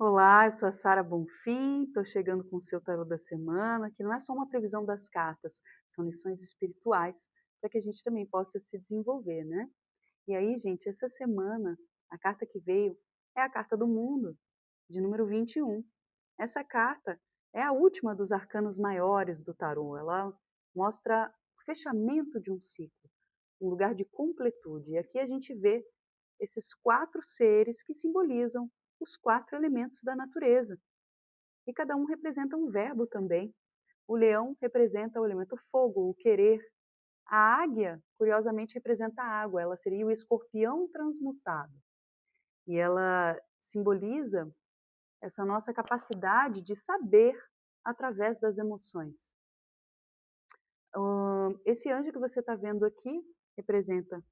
Olá, eu sou a Sara Bonfim, estou chegando com o seu tarô da semana, que não é só uma previsão das cartas, são lições espirituais para que a gente também possa se desenvolver, né? E aí, gente, essa semana a carta que veio é a carta do mundo, de número 21. Essa carta é a última dos arcanos maiores do tarô. Ela mostra o fechamento de um ciclo, um lugar de completude. E aqui a gente vê esses quatro seres que simbolizam os quatro elementos da natureza. E cada um representa um verbo também. O leão representa o elemento fogo, o querer. A águia, curiosamente, representa a água, ela seria o escorpião transmutado. E ela simboliza essa nossa capacidade de saber através das emoções. Esse anjo que você está vendo aqui representa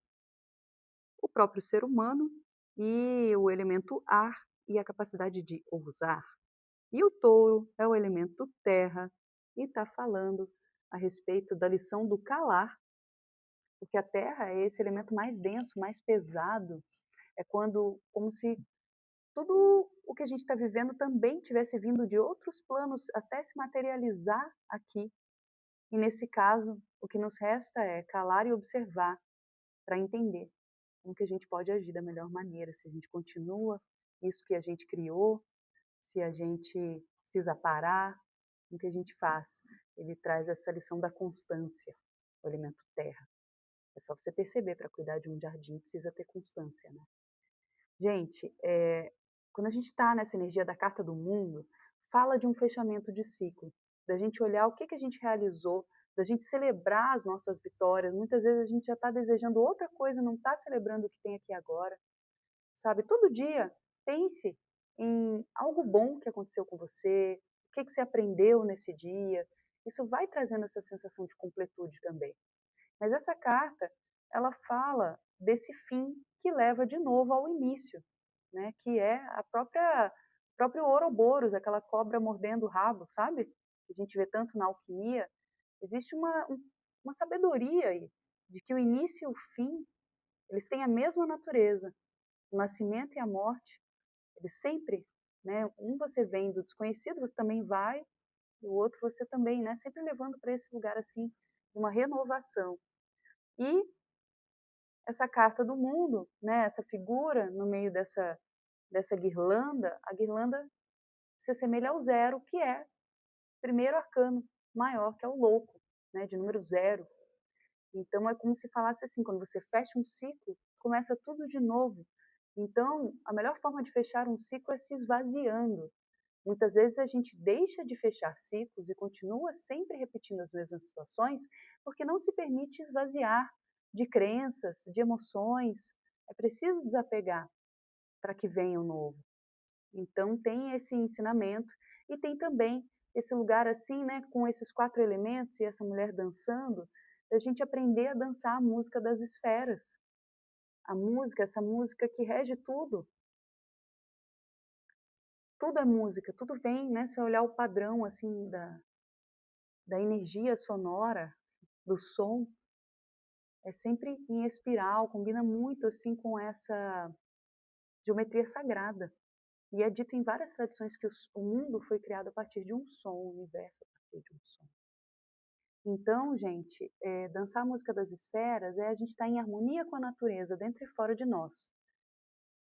o próprio ser humano e o elemento ar e a capacidade de ousar. E o touro é o elemento terra e está falando a respeito da lição do calar, porque a terra é esse elemento mais denso, mais pesado. É quando, como se tudo o que a gente está vivendo também tivesse vindo de outros planos até se materializar aqui. E nesse caso, o que nos resta é calar e observar para entender como que a gente pode agir da melhor maneira, se a gente continua isso que a gente criou, se a gente precisa parar, o que a gente faz. Ele traz essa lição da constância, o elemento terra. É só você perceber, para cuidar de um jardim precisa ter constância, né? Gente, quando a gente está nessa energia da carta do mundo, fala de um fechamento de ciclo, da gente olhar o que, que a gente realizou, da gente celebrar as nossas vitórias. Muitas vezes a gente já está desejando outra coisa, não está celebrando o que tem aqui agora, sabe? Todo dia, pense em algo bom que aconteceu com você, o que, que você aprendeu nesse dia. Isso vai trazendo essa sensação de completude também. Mas essa carta, ela fala desse fim que leva de novo ao início, né? Que é o próprio Ouroboros, aquela cobra mordendo o rabo, sabe? Que a gente vê tanto na alquimia. Existe uma sabedoria aí, de que o início e o fim, eles têm a mesma natureza. O nascimento e a morte, eles sempre, né? Um você vem do desconhecido, você também vai, e o outro você também, né? Sempre levando para esse lugar assim, de uma renovação. E essa carta do mundo, né, essa figura no meio dessa guirlanda, a guirlanda se assemelha ao zero, que é o primeiro arcano maior, que é o louco, né, de número zero. Então é como se falasse assim, quando você fecha um ciclo, começa tudo de novo. Então, a melhor forma de fechar um ciclo é se esvaziando. Muitas vezes a gente deixa de fechar ciclos e continua sempre repetindo as mesmas situações porque não se permite esvaziar de crenças, de emoções. É preciso desapegar para que venha o novo. Então tem esse ensinamento e tem também esse lugar assim, né, com esses quatro elementos e essa mulher dançando, da gente aprender a dançar a música das esferas. A música, essa música que rege tudo. Tudo é música, tudo vem, né? Se olhar o padrão assim da energia sonora, do som, é sempre em espiral, combina muito assim com essa geometria sagrada. E é dito em várias tradições que o mundo foi criado a partir de um som, o universo a partir de um som. Então, gente, dançar a música das esferas é a gente estar em harmonia com a natureza, dentro e fora de nós,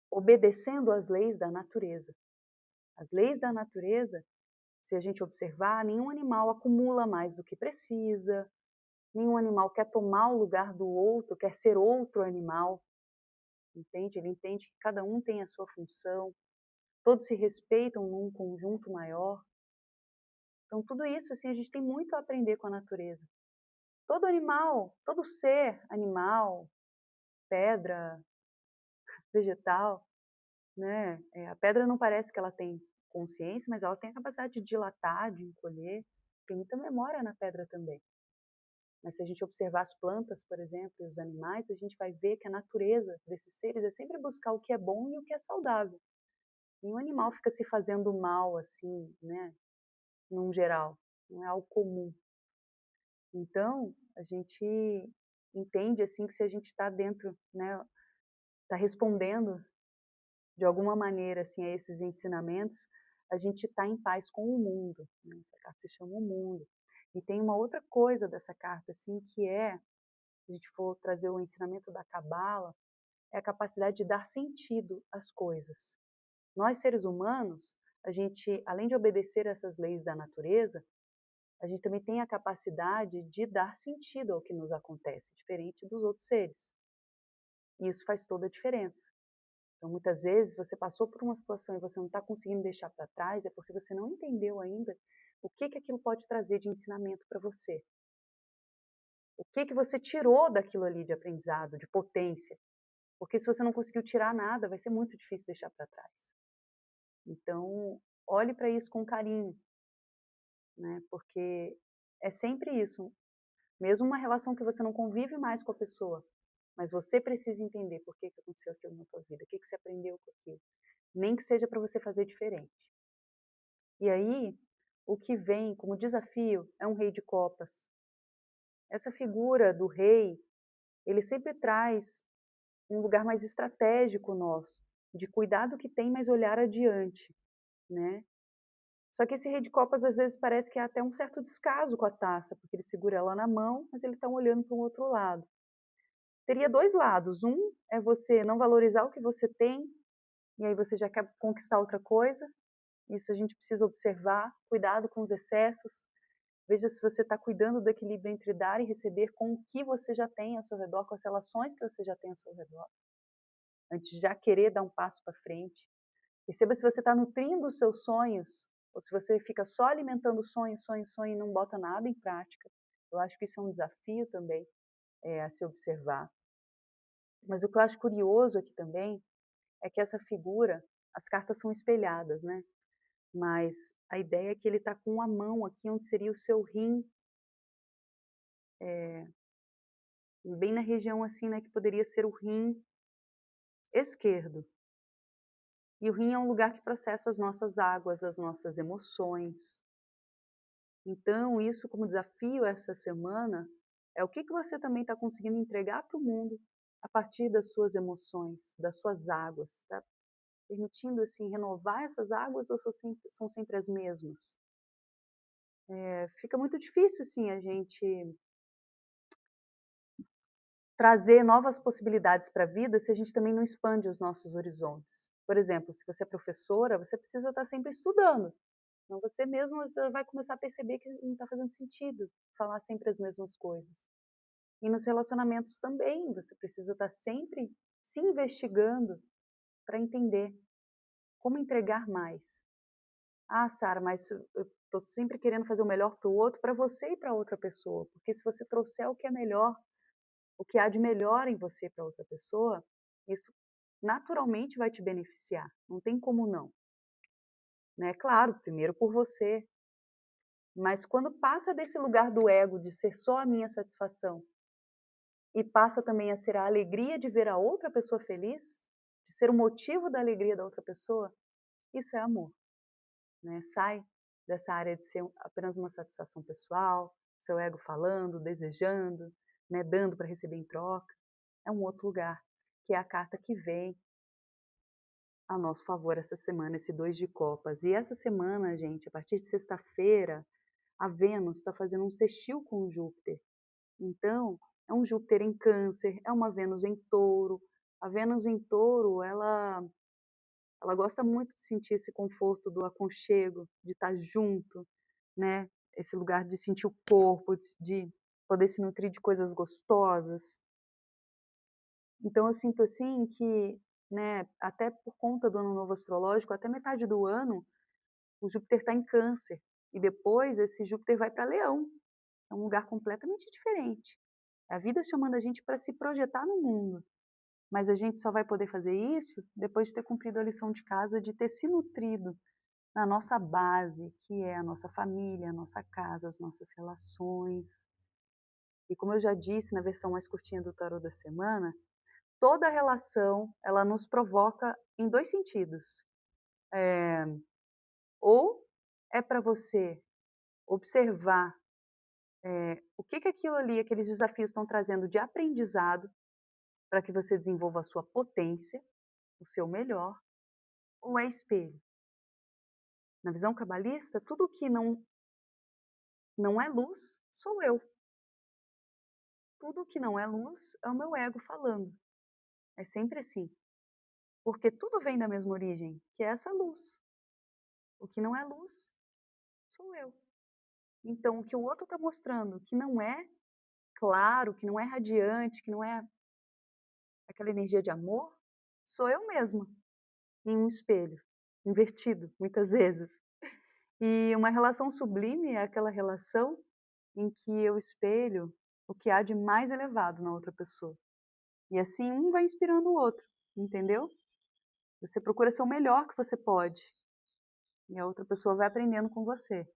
obedecendo às leis da natureza. As leis da natureza, se a gente observar, nenhum animal acumula mais do que precisa, nenhum animal quer tomar o lugar do outro, quer ser outro animal, entende? Ele entende que cada um tem a sua função, todos se respeitam num conjunto maior. Então, tudo isso, assim, a gente tem muito a aprender com a natureza. Todo animal, todo ser animal, pedra, vegetal, né? A pedra não parece que ela tem consciência, mas ela tem a capacidade de dilatar, de encolher. Tem muita memória na pedra também. Mas se a gente observar as plantas, por exemplo, e os animais, a gente vai ver que a natureza desses seres é sempre buscar o que é bom e o que é saudável. Nenhum animal fica se fazendo mal, assim, né, num geral. Não é algo comum. Então, a gente entende, assim, que se a gente está dentro, né, está respondendo de alguma maneira, assim, a esses ensinamentos, a gente está em paz com o mundo, né? Essa carta se chama o mundo. E tem uma outra coisa dessa carta, assim, que é, se a gente for trazer o ensinamento da Cabala, é a capacidade de dar sentido às coisas. Nós, seres humanos, a gente, além de obedecer essas leis da natureza, a gente também tem a capacidade de dar sentido ao que nos acontece, diferente dos outros seres. E isso faz toda a diferença. Então, muitas vezes, você passou por uma situação e você não está conseguindo deixar para trás, é porque você não entendeu ainda o que aquilo pode trazer de ensinamento para você. O que você tirou daquilo ali de aprendizado, de potência. Porque se você não conseguiu tirar nada, vai ser muito difícil deixar para trás. Então, olhe para isso com carinho, né? Porque é sempre isso. Mesmo uma relação que você não convive mais com a pessoa, mas você precisa entender por que aconteceu aquilo na tua vida, o que você aprendeu com aquilo. Nem que seja para você fazer diferente. E aí, o que vem como desafio é um rei de copas. Essa figura do rei, ele sempre traz um lugar mais estratégico nosso, de cuidar do que tem, mas olhar adiante, né? Só que esse rei de copas, às vezes, parece que há até um certo descaso com a taça, porque ele segura ela na mão, mas ele está olhando para um outro lado. Teria dois lados. Um é você não valorizar o que você tem, e aí você já quer conquistar outra coisa. Isso a gente precisa observar, cuidado com os excessos. Veja se você está cuidando do equilíbrio entre dar e receber com o que você já tem ao seu redor, com as relações que você já tem ao seu redor. Antes de já querer dar um passo para frente. Perceba se você está nutrindo os seus sonhos, ou se você fica só alimentando sonho, sonho, sonho e não bota nada em prática. Eu acho que isso é um desafio também a se observar. Mas o que eu acho curioso aqui também é que essa figura, as cartas são espelhadas, né? Mas a ideia é que ele está com a mão aqui onde seria o seu rim, bem na região assim, né, que poderia ser o rim esquerdo. E o rim é um lugar que processa as nossas águas, as nossas emoções. Então, isso como desafio essa semana é o que você também está conseguindo entregar para o mundo a partir das suas emoções, das suas águas, tá? Permitindo assim renovar essas águas ou são sempre as mesmas? Fica muito difícil assim a gente trazer novas possibilidades para a vida se a gente também não expande os nossos horizontes. Por exemplo, se você é professora, você precisa estar sempre estudando. Então você mesmo vai começar a perceber que não está fazendo sentido falar sempre as mesmas coisas. E nos relacionamentos também, você precisa estar sempre se investigando para entender como entregar mais. Ah, Sara, mas eu estou sempre querendo fazer o melhor para o outro, para você e para outra pessoa. Porque se você trouxer o que é melhor, o que há de melhor em você para outra pessoa, isso naturalmente vai te beneficiar. Não tem como não. Né? Claro, primeiro por você. Mas quando passa desse lugar do ego, de ser só a minha satisfação, e passa também a ser a alegria de ver a outra pessoa feliz, de ser o motivo da alegria da outra pessoa, isso é amor. Né? Sai dessa área de ser apenas uma satisfação pessoal, seu ego falando, desejando, né, dando para receber em troca. É um outro lugar, que é a carta que vem a nosso favor essa semana, esse 2 de copas. E essa semana, gente, a partir de sexta-feira, a Vênus está fazendo um sextil com o Júpiter. Então, é um Júpiter em Câncer, é uma Vênus em Touro. A Vênus em Touro, ela gosta muito de sentir esse conforto do aconchego, de estar junto, né? Esse lugar de sentir o corpo, de poder se nutrir de coisas gostosas. Então eu sinto assim que, né, até por conta do ano novo astrológico, até metade do ano, o Júpiter está em Câncer. E depois esse Júpiter vai para Leão. É um lugar completamente diferente. É a vida chamando a gente para se projetar no mundo. Mas a gente só vai poder fazer isso depois de ter cumprido a lição de casa, de ter se nutrido na nossa base, que é a nossa família, a nossa casa, as nossas relações. E como eu já disse na versão mais curtinha do tarô da semana, toda relação, ela nos provoca em dois sentidos. Ou é para você observar o que aquilo ali, aqueles desafios estão trazendo de aprendizado para que você desenvolva a sua potência, o seu melhor, ou é espelho? Na visão cabalista, tudo que não é luz, sou eu. Tudo que não é luz é o meu ego falando. É sempre assim. Porque tudo vem da mesma origem, que é essa luz. O que não é luz, sou eu. Então, o que o outro está mostrando que não é claro, que não é radiante, que não é aquela energia de amor, sou eu mesma, em um espelho, invertido, muitas vezes. E uma relação sublime é aquela relação em que eu espelho o que há de mais elevado na outra pessoa. E assim um vai inspirando o outro, entendeu? Você procura ser o melhor que você pode. E a outra pessoa vai aprendendo com você.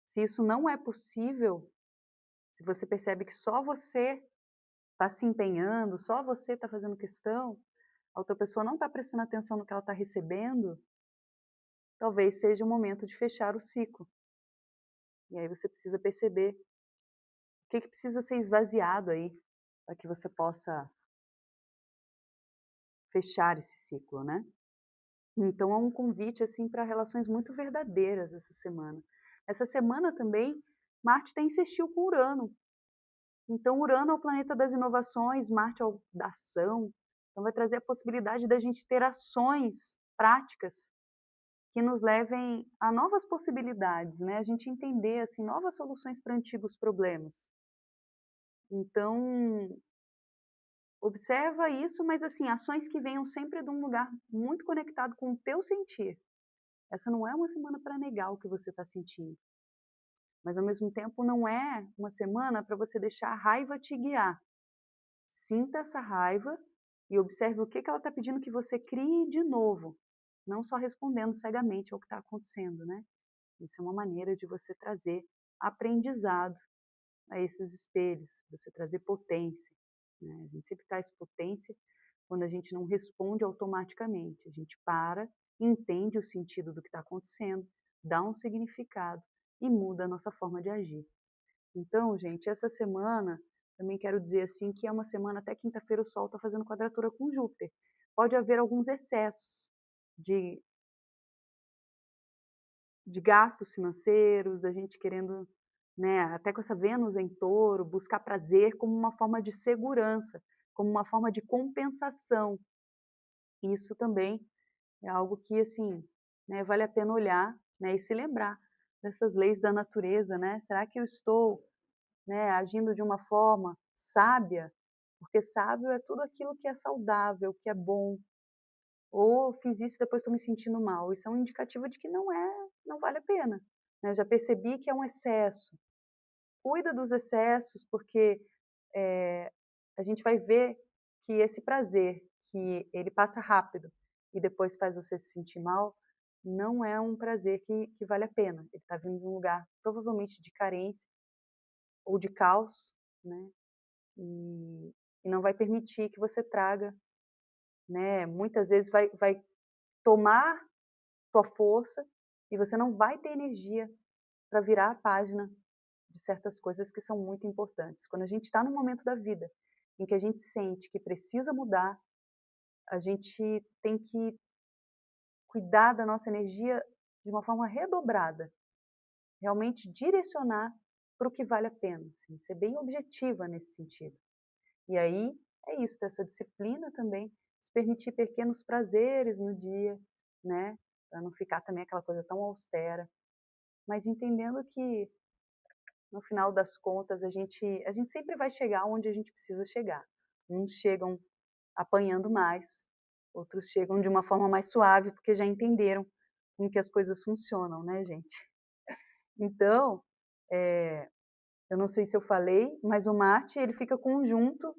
Se isso não é possível, se você percebe que só você está se empenhando, só você está fazendo questão, a outra pessoa não está prestando atenção no que ela está recebendo, talvez seja o momento de fechar o ciclo. E aí você precisa perceber o que precisa ser esvaziado aí, para que você possa fechar esse ciclo, né? Então é um convite assim para relações muito verdadeiras essa semana. Essa semana também Marte tem insistiu com Urano. Então Urano é o planeta das inovações, Marte é o da ação. Então vai trazer a possibilidade da gente ter ações práticas que nos levem a novas possibilidades, né? A gente entender assim novas soluções para antigos problemas. Então observa isso, mas assim, ações que venham sempre de um lugar muito conectado com o teu sentir. Essa não é uma semana para negar o que você está sentindo, mas ao mesmo tempo não é uma semana para você deixar a raiva te guiar. Sinta essa raiva e observe o que ela está pedindo que você crie de novo, não só respondendo cegamente ao que está acontecendo, né? Isso é uma maneira de você trazer aprendizado a esses espelhos, você trazer potência, né? A gente sempre traz potência quando a gente não responde automaticamente, a gente para, entende o sentido do que está acontecendo, dá um significado e muda a nossa forma de agir. Então, gente, essa semana, também quero dizer assim que é uma semana, até quinta-feira o Sol está fazendo quadratura com Júpiter. Pode haver alguns excessos de, de gastos financeiros, da gente querendo, né, até com essa Vênus em Touro, buscar prazer como uma forma de segurança, como uma forma de compensação. Isso também é algo que, assim, né, vale a pena olhar, né, e se lembrar dessas leis da natureza, né? Será que eu estou, né, agindo de uma forma sábia? Porque sábio é tudo aquilo que é saudável, que é bom. Ou fiz isso e depois estou me sentindo mal. Isso é um indicativo de que não vale a pena, né? Já percebi que é um excesso. Cuida dos excessos, porque a gente vai ver que esse prazer, que ele passa rápido e depois faz você se sentir mal, não é um prazer que vale a pena. Ele está vindo de um lugar provavelmente de carência ou de caos, né? E não vai permitir que você traga, né? Muitas vezes vai tomar tua força e você não vai ter energia para virar a página de certas coisas que são muito importantes. Quando a gente está num momento da vida em que a gente sente que precisa mudar, a gente tem que cuidar da nossa energia de uma forma redobrada, realmente direcionar para o que vale a pena, assim, ser bem objetiva nesse sentido. E aí é isso, ter essa disciplina também, se permitir pequenos prazeres no dia, né, para não ficar também aquela coisa tão austera, mas entendendo que no final das contas a gente sempre vai chegar onde a gente precisa chegar. Uns chegam apanhando mais, outros chegam de uma forma mais suave, porque já entenderam como que as coisas funcionam, né, gente? Então, eu não sei se eu falei, mas o Marte ele fica conjunto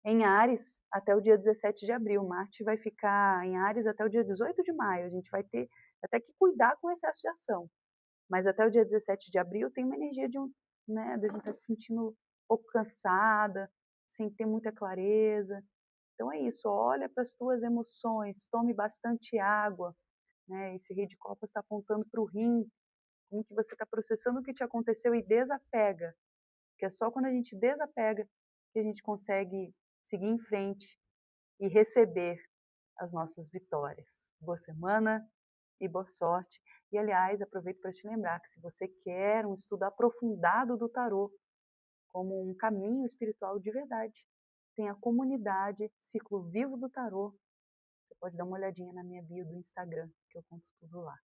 em Áries até o dia 17 de abril. Marte vai ficar em Áries até o dia 18 de maio. A gente vai ter até que cuidar com o excesso de ação. Mas até o dia 17 de abril tem uma energia né, da gente estar se sentindo um pouco cansada, sem ter muita clareza. Então é isso, olha para as tuas emoções, tome bastante água, né? Esse rei de copas está apontando para o rim, como que você está processando o que te aconteceu e desapega, porque é só quando a gente desapega que a gente consegue seguir em frente e receber as nossas vitórias. Boa semana e boa sorte. E, aliás, aproveito para te lembrar que se você quer um estudo aprofundado do tarô como um caminho espiritual de verdade, tem a comunidade Ciclo Vivo do Tarô. Você pode dar uma olhadinha na minha bio do Instagram, que eu conto tudo lá.